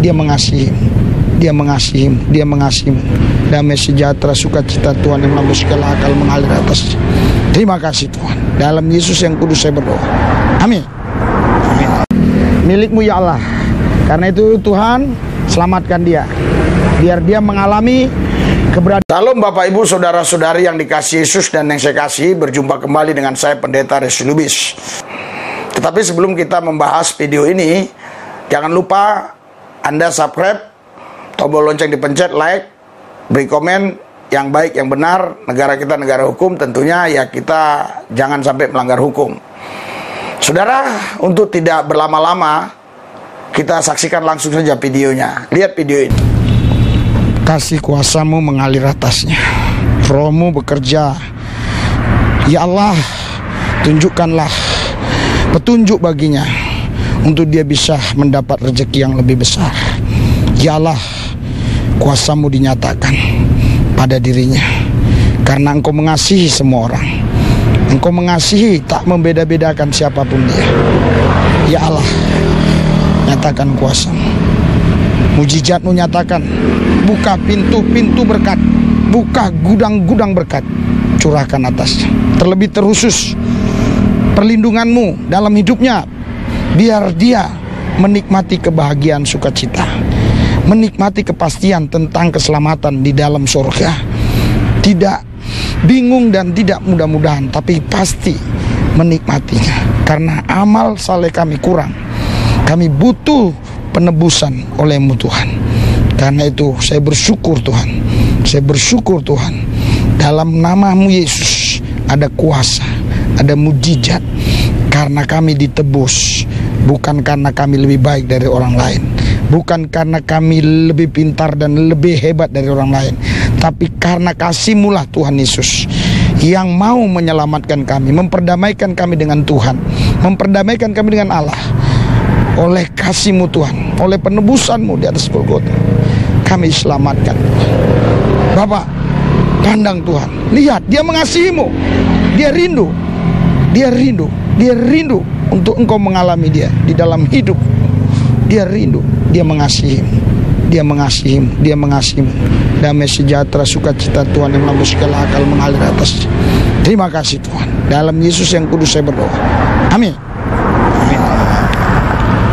Dia mengasihimu, Dia mengasihimu, Dia mengasihimu. Damai sejahtera, sukacita Tuhan yang melampaui segala akal mengalir atas. Terima kasih Tuhan. Dalam Yesus yang kudus saya berdoa. Amin. Amin. Milikmu ya Allah. Karena itu Tuhan, selamatkan dia, biar dia mengalami keberadaan. Salam Bapak Ibu Saudara-saudari yang dikasihi Yesus dan yang saya kasihi. Berjumpa kembali dengan saya Pendeta Resi Lubis. Tetapi sebelum kita membahas video ini, jangan lupa Anda subscribe, tombol lonceng dipencet, like, beri komen yang baik, yang benar. Negara kita negara hukum, tentunya ya kita jangan sampai melanggar hukum. Saudara, untuk tidak berlama-lama, kita saksikan langsung saja videonya. Lihat video ini. Kasih kuasamu mengalir atasnya, rohmu bekerja. Ya Allah, tunjukkanlah petunjuk baginya untuk dia bisa mendapat rezeki yang lebih besar. Ya Allah, kuasamu dinyatakan pada dirinya, karena Engkau mengasihi semua orang. Engkau mengasihi, tak membeda-bedakan siapapun dia. Ya Allah, nyatakan kuasamu, mujizatmu nyatakan. Buka pintu-pintu berkat, buka gudang-gudang berkat, curahkan atasnya. Terlebih terusus perlindunganmu dalam hidupnya, biar dia menikmati kebahagiaan sukacita, menikmati kepastian tentang keselamatan di dalam surga. Tidak bingung dan tidak mudah-mudahan, tapi pasti menikmatinya. Karena amal saleh kami kurang, kami butuh penebusan oleh-Mu Tuhan. Karena itu saya bersyukur Tuhan, saya bersyukur Tuhan, dalam nama-Mu Yesus ada kuasa, ada mujizat. Karena kami ditebus, bukan karena kami lebih baik dari orang lain, bukan karena kami lebih pintar dan lebih hebat dari orang lain, tapi karena kasih-Mu lah Tuhan Yesus yang mau menyelamatkan kami, memperdamaikan kami dengan Tuhan, memperdamaikan kami dengan Allah. Oleh kasih-Mu Tuhan, oleh penebusan-Mu di atas Golgota, kami selamatkan. Bapak, pandang Tuhan, lihat dia mengasihi-Mu, dia rindu, dia rindu, dia rindu untuk Engkau mengalami dia di dalam hidup. Dia rindu, dia mengasihi-Mu, dia mengasihi-Mu, dia mengasihi-Mu. Damai sejahtera, sukacita Tuhan yang melampaui segala akal mengalir atas. Terima kasih Tuhan. Dalam Yesus yang kudus saya berdoa. Amin. Amin.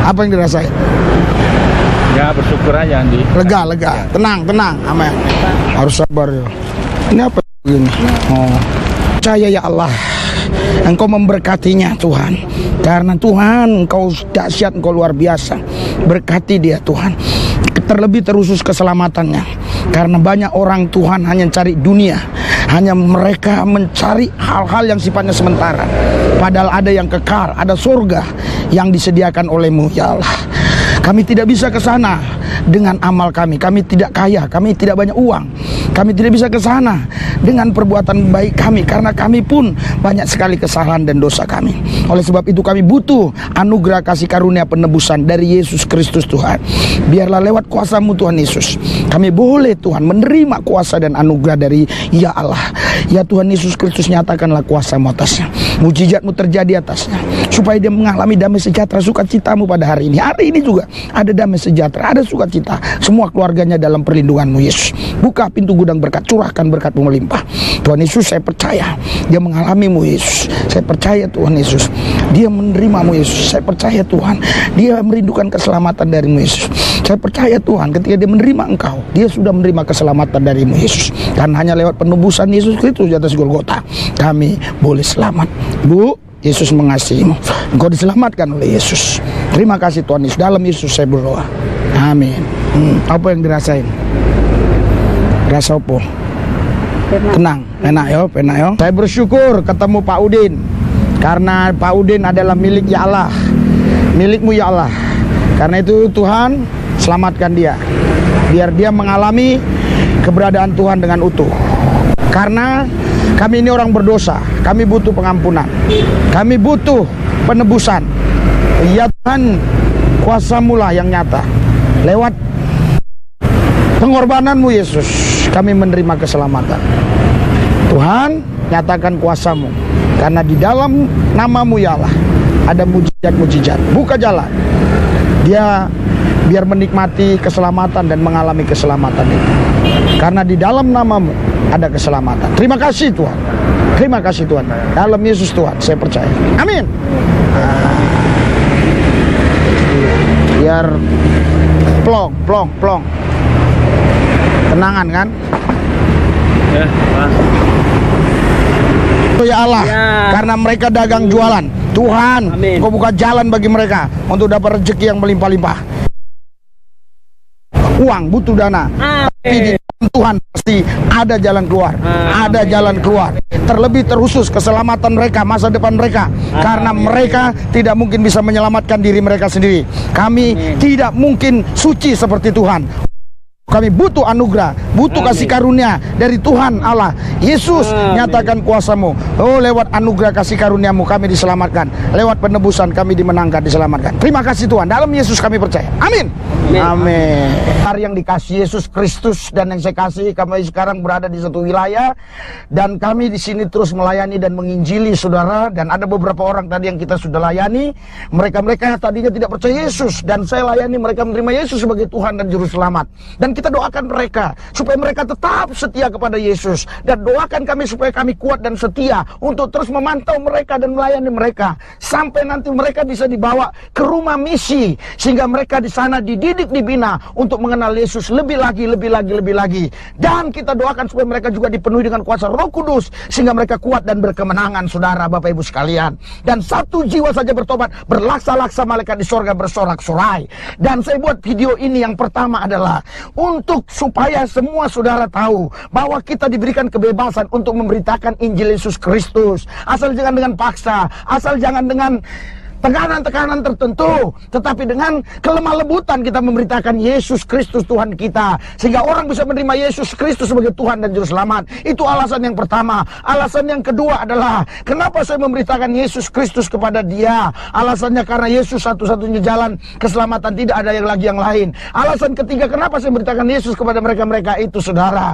Apa yang dirasain? Ya bersyukur aja Andi. Lega, lega, tenang, tenang, amin. Harus sabar ya. Ini apa begini? Oh, percaya ya Allah, Engkau memberkatinya Tuhan. Karena Tuhan Engkau dahsyat, Engkau luar biasa. Berkati dia Tuhan. Terlebih terusus keselamatannya. Karena banyak orang Tuhan hanya cari dunia, hanya mereka mencari hal-hal yang sifatnya sementara. Padahal ada yang kekal, ada surga yang disediakan oleh-Mu ya Allah. Kami tidak bisa ke sana dengan amal kami. Kami tidak kaya, kami tidak banyak uang. Kami tidak bisa ke sana dengan perbuatan baik kami, karena kami pun banyak sekali kesalahan dan dosa kami. Oleh sebab itu kami butuh anugerah kasih karunia penebusan dari Yesus Kristus Tuhan. Biarlah lewat kuasa-Mu Tuhan Yesus, kami boleh Tuhan menerima kuasa dan anugerah dari ya Allah. Ya Tuhan Yesus Kristus, nyatakanlah kuasa-Mu atasnya, mujizat-Mu terjadi atasnya, supaya dia mengalami damai sejahtera, sukacita-Mu pada hari ini. Hari ini juga ada damai sejahtera, ada sukacita, semua keluarganya dalam perlindungan-Mu Yesus. Buka pintu gudang berkat, curahkan berkat-Mu melimpah. Tuhan Yesus, saya percaya dia mengalami-Mu Yesus. Saya percaya Tuhan Yesus, dia menerima-Mu Yesus. Saya percaya Tuhan, dia merindukan keselamatan dari-Mu Yesus. Saya percaya Tuhan, ketika dia menerima Engkau, dia sudah menerima keselamatan dari-Mu Yesus. Karena hanya lewat penebusan Yesus Kristus di atas Golgota, kami boleh selamat. Bu, Yesus mengasihi-Mu, Engkau diselamatkan oleh Yesus. Terima kasih Tuhan Yesus. Dalam Yesus saya berdoa. Amin. Apa yang dirasain? Rasa apa? Tenang, enak yo, enak yo. Saya bersyukur ketemu Pak Udin, karena Pak Udin adalah milik ya Allah, milik-Mu ya Allah. Karena itu Tuhan, selamatkan dia, biar dia mengalami keberadaan Tuhan dengan utuh. Karena kami ini orang berdosa, kami butuh pengampunan, kami butuh penebusan. Ya Tuhan, kuasa-Mu lah yang nyata. Lewat pengorbanan-Mu Yesus, kami menerima keselamatan. Tuhan, nyatakan kuasa-Mu, karena di dalam nama-Mu ya Allah ada mujizat-mujizat. Buka jalan, dia biar menikmati keselamatan dan mengalami keselamatan itu. Karena di dalam nama-Mu ada keselamatan. Terima kasih Tuhan. Terima kasih Tuhan. Dalam Yesus Tuhan saya percaya. Amin. Biar plong. Tenangan kan? Ya, Pak. Oh ya Allah, Ya. karena mereka dagang jualan, Tuhan, Amin. Kau buka jalan bagi mereka untuk dapat rezeki yang melimpah-limpah. Uang butuh dana, tapi di dalam Tuhan pasti ada jalan keluar, ada jalan keluar. Terlebih terkhusus keselamatan mereka, masa depan mereka, karena mereka tidak mungkin bisa menyelamatkan diri mereka sendiri. Kami tidak mungkin suci seperti Tuhan. Kami butuh anugerah, butuh kasih karunia dari Tuhan Allah. Yesus, nyatakan kuasa-Mu. Oh, lewat anugerah kasih karunia-Mu kami diselamatkan. Lewat penebusan kami dimenangkan, diselamatkan. Terima kasih Tuhan. Dalam Yesus kami percaya. Amin. Amin. Yang dikasih Yesus Kristus dan yang saya kasih, kami sekarang berada di satu wilayah dan kami di sini terus melayani dan menginjili saudara. Dan ada beberapa orang tadi yang kita sudah layani. Mereka tadinya tidak percaya Yesus dan saya layani mereka menerima Yesus sebagai Tuhan dan Juru Selamat. Dan kita doakan mereka supaya mereka tetap setia kepada Yesus, dan doakan kami supaya kami kuat dan setia untuk terus memantau mereka dan melayani mereka sampai nanti mereka bisa dibawa ke rumah misi sehingga mereka di sana dididik, dibina untuk mengenal Yesus lebih lagi. Dan kita doakan supaya mereka juga dipenuhi dengan kuasa Roh Kudus sehingga mereka kuat dan berkemenangan, saudara, Bapak Ibu sekalian. Dan satu jiwa saja bertobat, berlaksa-laksa malaikat di sorga bersorak-sorai. Dan saya buat video ini yang pertama adalah untuk supaya semua saudara tahu bahwa kita diberikan kebebasan untuk memberitakan Injil Yesus Kristus. Asal jangan dengan paksa, asal jangan dengan tekanan-tekanan tertentu, tetapi dengan kelemah lebutan kita memberitakan Yesus Kristus Tuhan kita, sehingga orang bisa menerima Yesus Kristus sebagai Tuhan dan Juru Selamat. Itu alasan yang pertama. Alasan yang kedua adalah kenapa saya memberitakan Yesus Kristus kepada dia. Alasannya karena Yesus satu-satunya jalan keselamatan, tidak ada yang lagi yang lain. Alasan ketiga kenapa saya memberitakan Yesus kepada mereka-mereka itu, saudara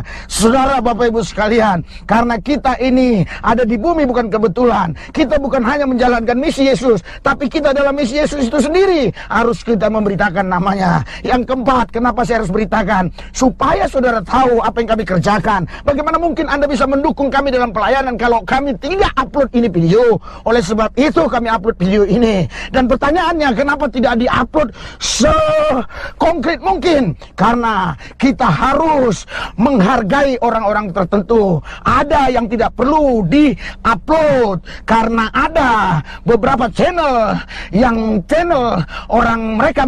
Bapak Ibu sekalian, karena kita ini ada di bumi bukan kebetulan. Kita bukan hanya menjalankan misi Yesus, tapi kita dalam misi Yesus itu sendiri harus kita memberitakan namanya. Yang keempat, kenapa saya harus beritakan? Supaya saudara tahu apa yang kami kerjakan. Bagaimana mungkin Anda bisa mendukung kami dalam pelayanan kalau kami tidak upload ini video? Oleh sebab itu kami upload video ini. Dan pertanyaannya, kenapa tidak diupload sekonkret mungkin? Karena kita harus menghargai orang-orang tertentu. Ada yang tidak perlu diupload karena ada beberapa channel orang mereka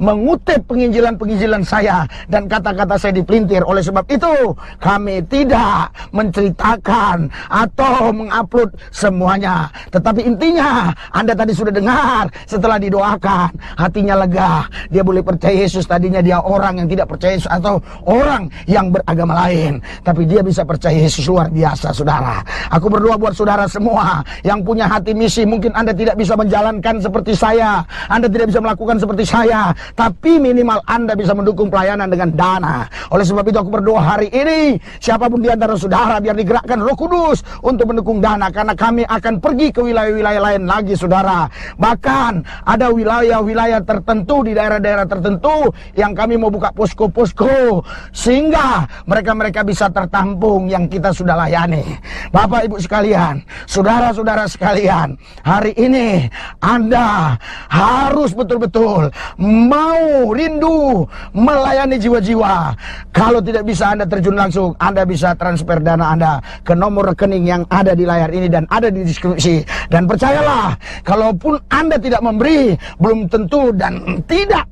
mengutip penginjilan saya dan kata-kata saya dipelintir. Oleh sebab itu kami tidak menceritakan atau mengupload semuanya. Tetapi intinya Anda tadi sudah dengar, setelah didoakan hatinya lega, dia boleh percaya Yesus. Tadinya dia orang yang tidak percaya Yesus atau orang yang beragama lain, tapi dia bisa percaya Yesus. Luar biasa, saudara. Aku berdoa buat saudara semua yang punya hati misi. Mungkin Anda tidak bisa menjalankan seperti saya, Anda tidak bisa melakukan seperti saya, tapi minimal Anda bisa mendukung pelayanan dengan dana. Oleh sebab itu aku berdoa hari ini, siapapun di antara saudara, biar digerakkan Roh Kudus untuk mendukung dana, karena kami akan pergi ke wilayah-wilayah lain lagi, saudara. Bahkan ada wilayah-wilayah tertentu di daerah-daerah tertentu yang kami mau buka posko-posko sehingga mereka bisa tertampung yang kita sudah layani. Bapak Ibu sekalian, saudara-saudara sekalian, hari ini Anda harus betul-betul mau rindu melayani jiwa-jiwa. Kalau tidak bisa Anda terjun langsung, Anda bisa transfer dana Anda ke nomor rekening yang ada di layar ini dan ada di deskripsi. Dan percayalah, kalaupun Anda tidak memberi, belum tentu dan tidak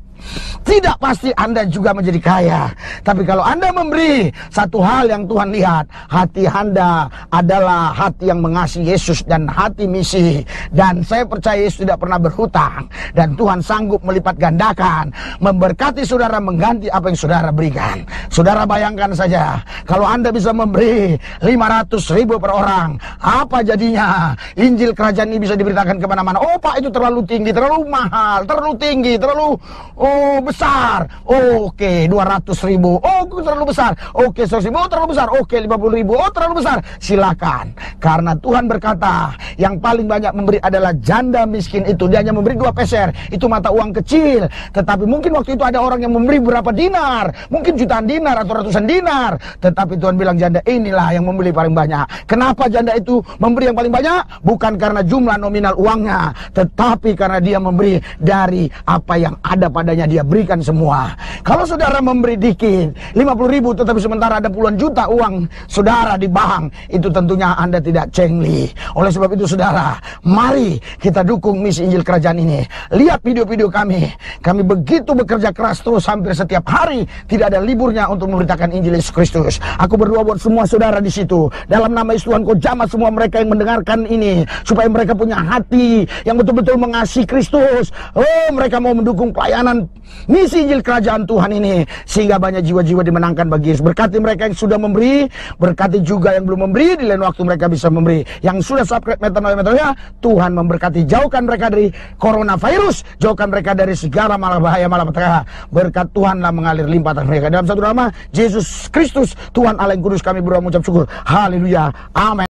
pasti Anda juga menjadi kaya. Tapi kalau Anda memberi, satu hal yang Tuhan lihat, hati Anda adalah hati yang mengasihi Yesus dan hati misi. Dan saya percaya Yesus tidak pernah berhutang, dan Tuhan sanggup melipat gandakan, memberkati saudara, mengganti apa yang saudara berikan. Saudara bayangkan saja, kalau Anda bisa memberi 500.000 per orang, apa jadinya? Injil kerajaan ini bisa diberitakan kemana-mana. Oh Pak, itu terlalu tinggi, terlalu mahal, terlalu tinggi, terlalu besar. besar. Oke, 200.000. Oh, terlalu besar. Oke, 100.000. Oh, terlalu besar. Oke, 50.000. Oh, terlalu besar. Silakan. Karena Tuhan berkata, yang paling banyak memberi adalah janda miskin itu. Dia hanya memberi 2 peser. Itu mata uang kecil. Tetapi mungkin waktu itu ada orang yang memberi berapa dinar. Mungkin jutaan dinar atau ratusan dinar. Tetapi Tuhan bilang, janda inilah yang memberi paling banyak. Kenapa janda itu memberi yang paling banyak? Bukan karena jumlah nominal uangnya, tetapi karena dia memberi dari apa yang ada padanya, dia berikan semua. Kalau saudara memberi dikit, 50.000, tetapi sementara ada puluhan juta uang saudara di bank, itu tentunya Anda tidak cengli. Oleh sebab itu saudara, mari kita dukung misi Injil Kerajaan ini. Lihat video-video kami begitu bekerja keras terus hampir setiap hari, tidak ada liburnya untuk memberitakan Injil Yesus Kristus. Aku berdoa buat semua saudara di situ, dalam nama Yesus Tuhan, Kau jamah semua mereka yang mendengarkan ini, supaya mereka punya hati yang betul-betul mengasihi Kristus. Oh, mereka mau mendukung pelayanan misi Injil Kerajaan Tuhan ini, sehingga banyak jiwa-jiwa dimenangkan bagi Yesus. Berkati mereka yang sudah memberi, berkati juga yang belum memberi, di lain waktu mereka bisa memberi. Yang sudah subscribe metode-metodenya, Tuhan memberkati. Jauhkan mereka dari coronavirus, jauhkan mereka dari segala bahaya malapetaka. Berkat Tuhanlah mengalir limpah atas mereka. Dalam satu nama, Yesus Kristus, Tuhan Allah yang Kudus, kami berdoa mengucap syukur. Haleluya. Amin.